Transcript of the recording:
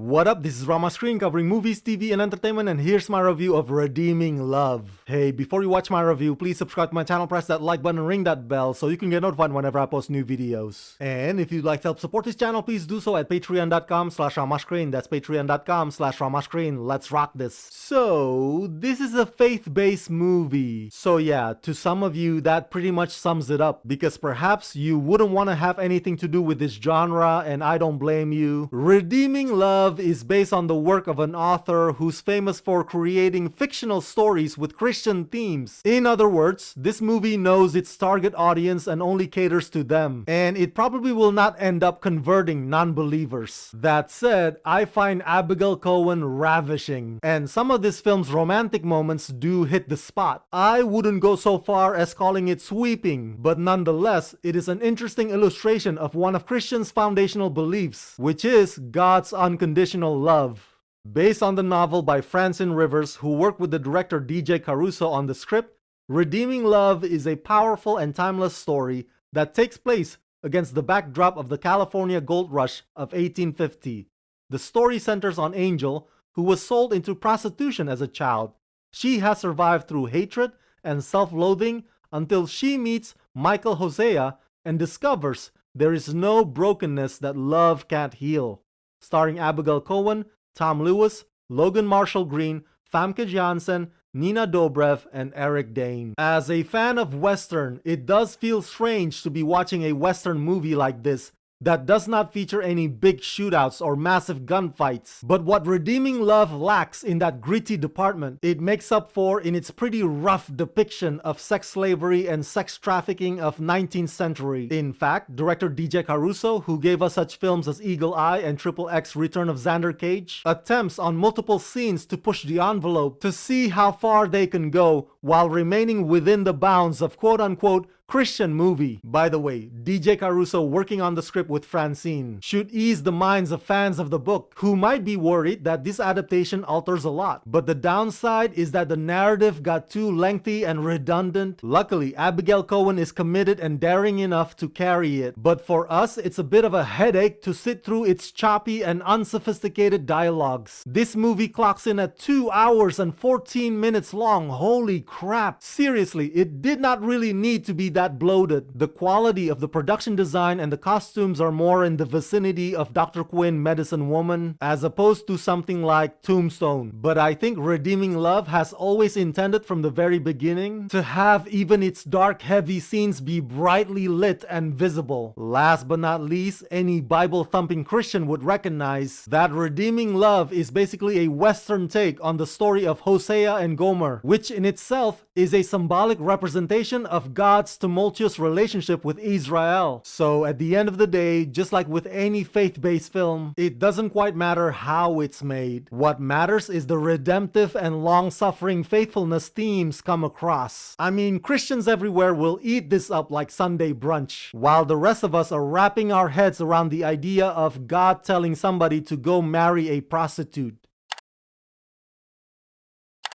What up, this is Rama Screen covering movies, TV, and entertainment, and here's my review of Redeeming Love. Hey, before you watch my review, please subscribe to my channel, press that like button, and ring that bell so you can get notified whenever I post new videos. And if you'd like to help support this channel, please do so at patreon.com/ramascreen. That's patreon.com/ramascreen. Let's rock this. So, this is a faith-based movie. So yeah, to some of you, that pretty much sums it up, because perhaps you wouldn't want to have anything to do with this genre, and I don't blame you. Redeeming Love is based on the work of an author who's famous for creating fictional stories with Christian themes. In other words, this movie knows its target audience and only caters to them, and it probably will not end up converting non-believers. That said, I find Abigail Cowen ravishing, and some of this film's romantic moments do hit the spot. I wouldn't go so far as calling it sweeping, but nonetheless, it is an interesting illustration of one of Christians' foundational beliefs, which is God's unconditional love. Based on the novel by Francine Rivers, who worked with the director DJ Caruso on the script, Redeeming Love is a powerful and timeless story that takes place against the backdrop of the California gold rush of 1850. The story centers on Angel, who was sold into prostitution as a child. She has survived through hatred and self-loathing until she meets Michael Hosea and discovers there is no brokenness that love can't heal. Starring Abigail Cowen, Tom Lewis, Logan Marshall Green, Famke Janssen, Nina Dobrev, and Eric Dane. As a fan of Western, it does feel strange to be watching a Western movie like this that does not feature any big shootouts or massive gunfights. But what Redeeming Love lacks in that gritty department, it makes up for in its pretty rough depiction of sex slavery and sex trafficking of 19th century. In fact, director DJ Caruso, who gave us such films as Eagle Eye and XXX Return of Xander Cage, attempts on multiple scenes to push the envelope to see how far they can go while remaining within the bounds of quote-unquote Christian movie. By the way, DJ Caruso working on the script with Francine should ease the minds of fans of the book, who might be worried that this adaptation alters a lot. But the downside is that the narrative got too lengthy and redundant. Luckily, Abigail Cowen is committed and daring enough to carry it. But for us, it's a bit of a headache to sit through its choppy and unsophisticated dialogues. This movie clocks in at 2 hours and 14 minutes long. Holy crap. Seriously, it did not really need to be that bloated. The quality of the production design and the costumes are more in the vicinity of Dr. Quinn Medicine Woman as opposed to something like Tombstone. But I think Redeeming Love has always intended from the very beginning to have even its dark heavy scenes be brightly lit and visible. Last but not least, any Bible thumping Christian would recognize that Redeeming Love is basically a Western take on the story of Hosea and Gomer, which in itself is a symbolic representation of God's tumultuous relationship with Israel. So at the end of the day, just like with any faith-based film, it doesn't quite matter how it's made. What matters is the redemptive and long-suffering faithfulness themes come across. I mean, Christians everywhere will eat this up like Sunday brunch, while the rest of us are wrapping our heads around the idea of God telling somebody to go marry a prostitute.